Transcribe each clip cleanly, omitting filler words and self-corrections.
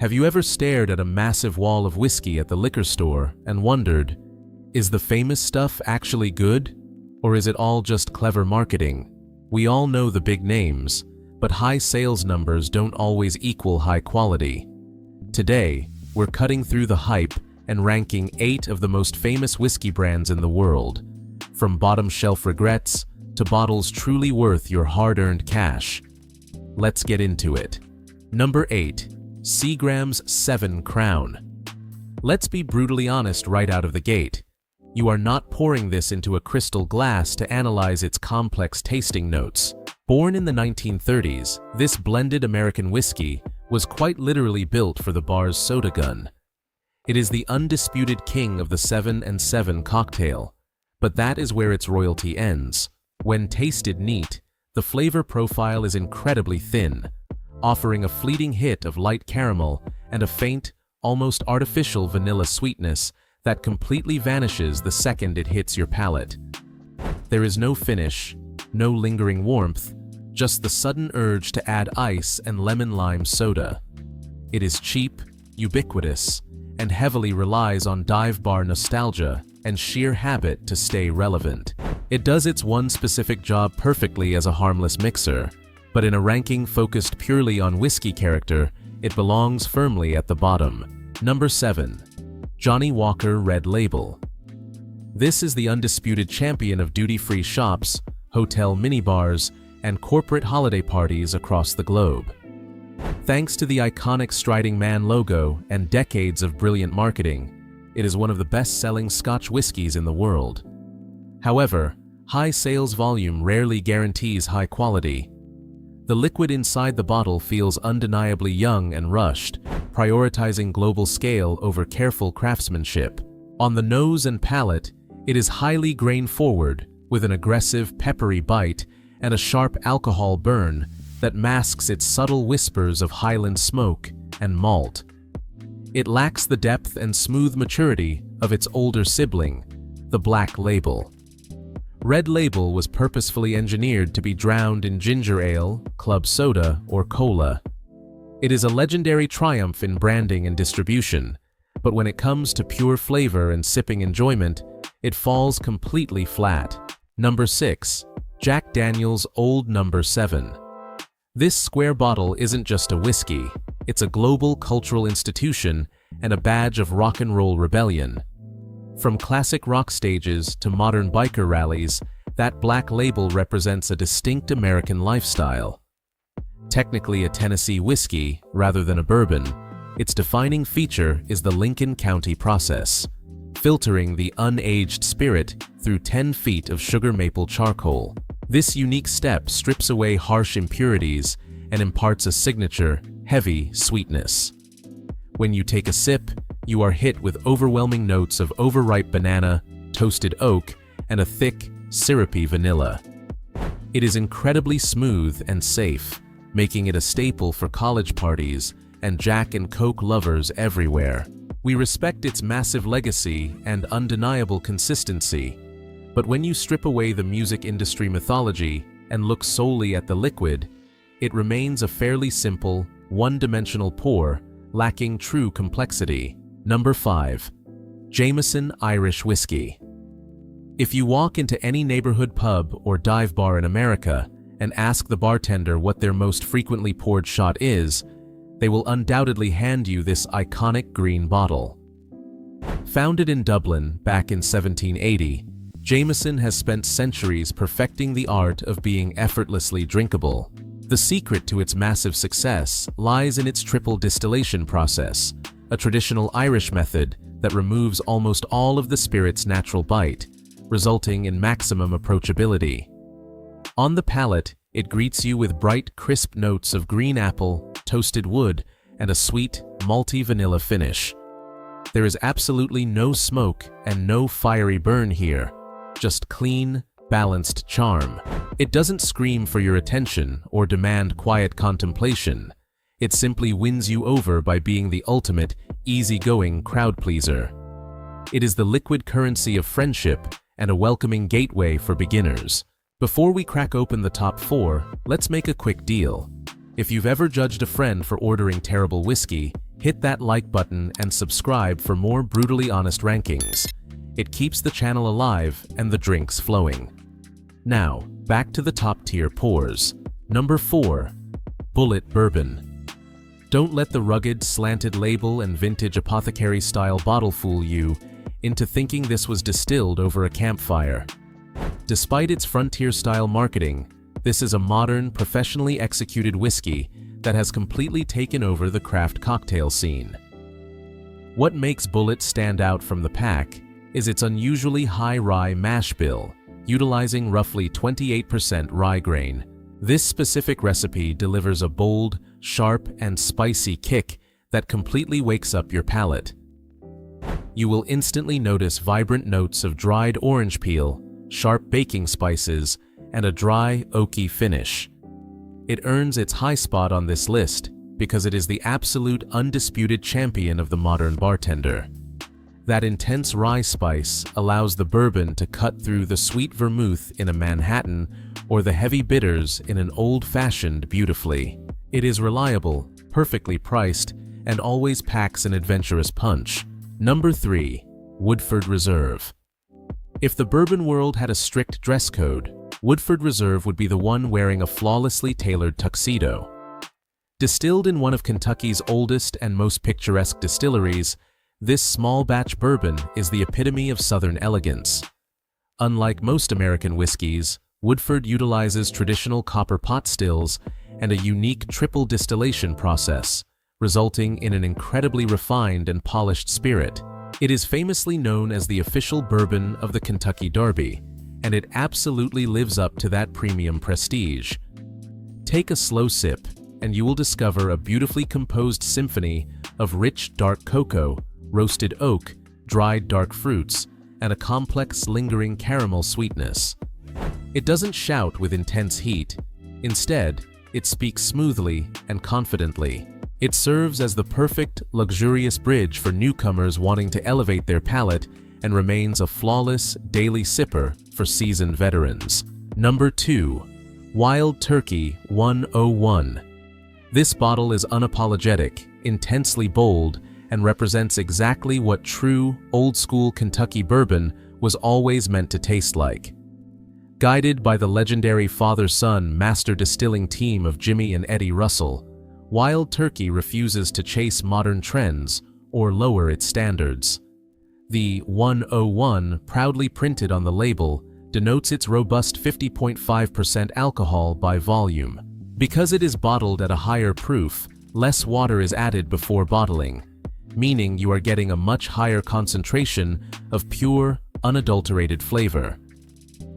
Have you ever stared at a massive wall of whiskey at the liquor store and wondered, is the famous stuff actually good? Or is it all just clever marketing? We all know the big names, but high sales numbers don't always equal high quality. Today, we're cutting through the hype and ranking 8 of the most famous whiskey brands in the world, from bottom-shelf regrets to bottles truly worth your hard-earned cash. Let's get into it. Number 8. Seagram's 7 Crown. Let's be brutally honest right out of the gate. You are not pouring this into a crystal glass to analyze its complex tasting notes. Born in the 1930s, this blended American whiskey was quite literally built for the bar's soda gun. It is the undisputed king of the 7 and 7 cocktail, but that is where its royalty ends. When tasted neat, the flavor profile is incredibly thin, offering a fleeting hit of light caramel and a faint, almost artificial vanilla sweetness that completely vanishes the second it hits your palate. There is no finish, no lingering warmth, just the sudden urge to add ice and lemon-lime soda. It is cheap, ubiquitous, and heavily relies on dive bar nostalgia and sheer habit to stay relevant. It does its one specific job perfectly as a harmless mixer, but in a ranking focused purely on whiskey character, it belongs firmly at the bottom. Number 7. Johnnie Walker Red Label. This is the undisputed champion of duty-free shops, hotel minibars, and corporate holiday parties across the globe. Thanks to the iconic Striding Man logo and decades of brilliant marketing, it is one of the best-selling Scotch whiskies in the world. However, high sales volume rarely guarantees high quality. The liquid inside the bottle feels undeniably young and rushed, prioritizing global scale over careful craftsmanship. On the nose and palate, it is highly grain-forward, with an aggressive, peppery bite and a sharp alcohol burn that masks its subtle whispers of Highland smoke and malt. It lacks the depth and smooth maturity of its older sibling, the Black Label. Red Label was purposefully engineered to be drowned in ginger ale, club soda, or cola. It is a legendary triumph in branding and distribution, but when it comes to pure flavor and sipping enjoyment, it falls completely flat. Number 6. Jack Daniel's Old No. 7. This square bottle isn't just a whiskey, it's a global cultural institution and a badge of rock and roll rebellion. From classic rock stages to modern biker rallies, that Black Label represents a distinct American lifestyle. Technically a Tennessee whiskey rather than a bourbon, its defining feature is the Lincoln County process, filtering the unaged spirit through 10 feet of sugar maple charcoal. This unique step strips away harsh impurities and imparts a signature, heavy sweetness. When you take a sip, you are hit with overwhelming notes of overripe banana, toasted oak, and a thick, syrupy vanilla. It is incredibly smooth and safe, making it a staple for college parties and Jack and Coke lovers everywhere. We respect its massive legacy and undeniable consistency, but when you strip away the music industry mythology and look solely at the liquid, it remains a fairly simple, one-dimensional pour, lacking true complexity. Number 5. Jameson Irish Whiskey. If you walk into any neighborhood pub or dive bar in America and ask the bartender what their most frequently poured shot is, they will undoubtedly hand you this iconic green bottle. Founded in Dublin back in 1780, Jameson has spent centuries perfecting the art of being effortlessly drinkable. The secret to its massive success lies in its triple distillation process, a traditional Irish method that removes almost all of the spirit's natural bite, resulting in maximum approachability. On the palate, it greets you with bright, crisp notes of green apple, toasted wood, and a sweet, malty vanilla finish. There is absolutely no smoke and no fiery burn here, just clean, balanced charm. It doesn't scream for your attention or demand quiet contemplation. It simply wins you over by being the ultimate, easygoing crowd pleaser. It is the liquid currency of friendship and a welcoming gateway for beginners. Before we crack open the top 4, let's make a quick deal. If you've ever judged a friend for ordering terrible whiskey, Hit that like button and subscribe for more brutally honest rankings. It keeps the channel alive and the drinks flowing. Now, back to the top tier pours. Number 4. Bulleit Bourbon. Don't let the rugged, slanted label and vintage apothecary-style bottle fool you into thinking this was distilled over a campfire. Despite its frontier-style marketing, this is a modern, professionally executed whiskey that has completely taken over the craft cocktail scene. What makes Bulleit stand out from the pack is its unusually high rye mash bill, utilizing roughly 28% rye grain. This specific recipe delivers a bold, sharp, and spicy kick that completely wakes up your palate. You will instantly notice vibrant notes of dried orange peel, sharp baking spices, and a dry, oaky finish. It earns its high spot on this list because it is the absolute undisputed champion of the modern bartender. That intense rye spice allows the bourbon to cut through the sweet vermouth in a Manhattan or the heavy bitters in an old-fashioned beautifully. It is reliable, perfectly priced, and always packs an adventurous punch. Number 3. Woodford Reserve. If the bourbon world had a strict dress code, Woodford Reserve would be the one wearing a flawlessly tailored tuxedo. Distilled in one of Kentucky's oldest and most picturesque distilleries, this small batch bourbon is the epitome of Southern elegance. Unlike most American whiskeys, Woodford utilizes traditional copper pot stills and a unique triple distillation process, resulting in an incredibly refined and polished spirit. It is famously known as the official bourbon of the Kentucky Derby, and it absolutely lives up to that premium prestige. Take a slow sip, and you will discover a beautifully composed symphony of rich dark cocoa, roasted oak, dried dark fruits, and a complex lingering caramel sweetness. It doesn't shout with intense heat. Instead, it speaks smoothly and confidently. It serves as the perfect, luxurious bridge for newcomers wanting to elevate their palate and remains a flawless, daily sipper for seasoned veterans. Number 2. Wild Turkey 101. This bottle is unapologetic, intensely bold, and represents exactly what true, old-school Kentucky bourbon was always meant to taste like. Guided by the legendary father-son master distilling team of Jimmy and Eddie Russell, Wild Turkey refuses to chase modern trends or lower its standards. The 101 proudly printed on the label denotes its robust 50.5% alcohol by volume. Because it is bottled at a higher proof, less water is added before bottling, meaning you are getting a much higher concentration of pure, unadulterated flavor.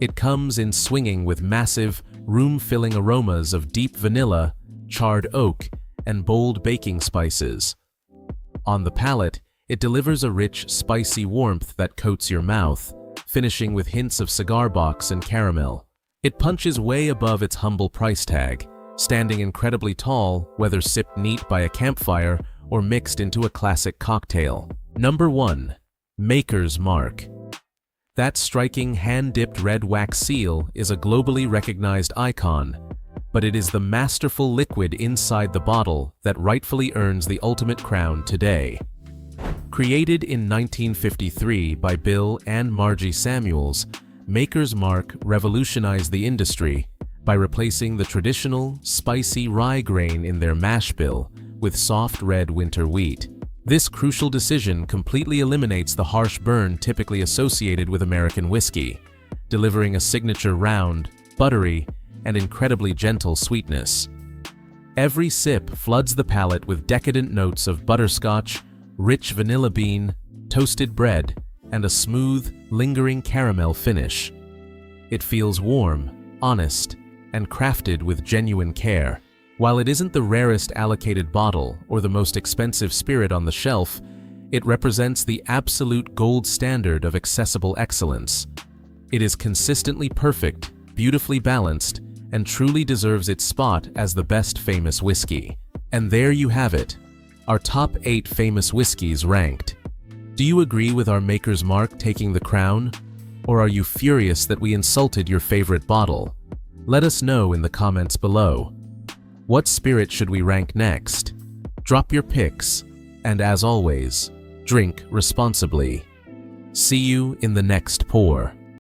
It comes in swinging with massive, room-filling aromas of deep vanilla, charred oak, and bold baking spices. On the palate, it delivers a rich, spicy warmth that coats your mouth, finishing with hints of cigar box and caramel. It punches way above its humble price tag, standing incredibly tall whether sipped neat by a campfire or mixed into a classic cocktail. Number 1. Maker's Mark. That striking hand-dipped red wax seal is a globally recognized icon, but it is the masterful liquid inside the bottle that rightfully earns the ultimate crown today. Created in 1953 by Bill and Margie Samuels, Maker's Mark revolutionized the industry by replacing the traditional, spicy rye grain in their mash bill with soft red winter wheat. This crucial decision completely eliminates the harsh burn typically associated with American whiskey, delivering a signature round, buttery, and incredibly gentle sweetness. Every sip floods the palate with decadent notes of butterscotch, rich vanilla bean, toasted bread, and a smooth, lingering caramel finish. It feels warm, honest, and crafted with genuine care. While it isn't the rarest allocated bottle or the most expensive spirit on the shelf, it represents the absolute gold standard of accessible excellence. It is consistently perfect, beautifully balanced, and truly deserves its spot as the best famous whiskey. And there you have it, our top 8 famous whiskeys ranked. Do you agree with our Maker's Mark taking the crown? Or are you furious that we insulted your favorite bottle? Let us know in the comments below. What spirit should we rank next? Drop your picks, and as always, drink responsibly. See you in the next pour.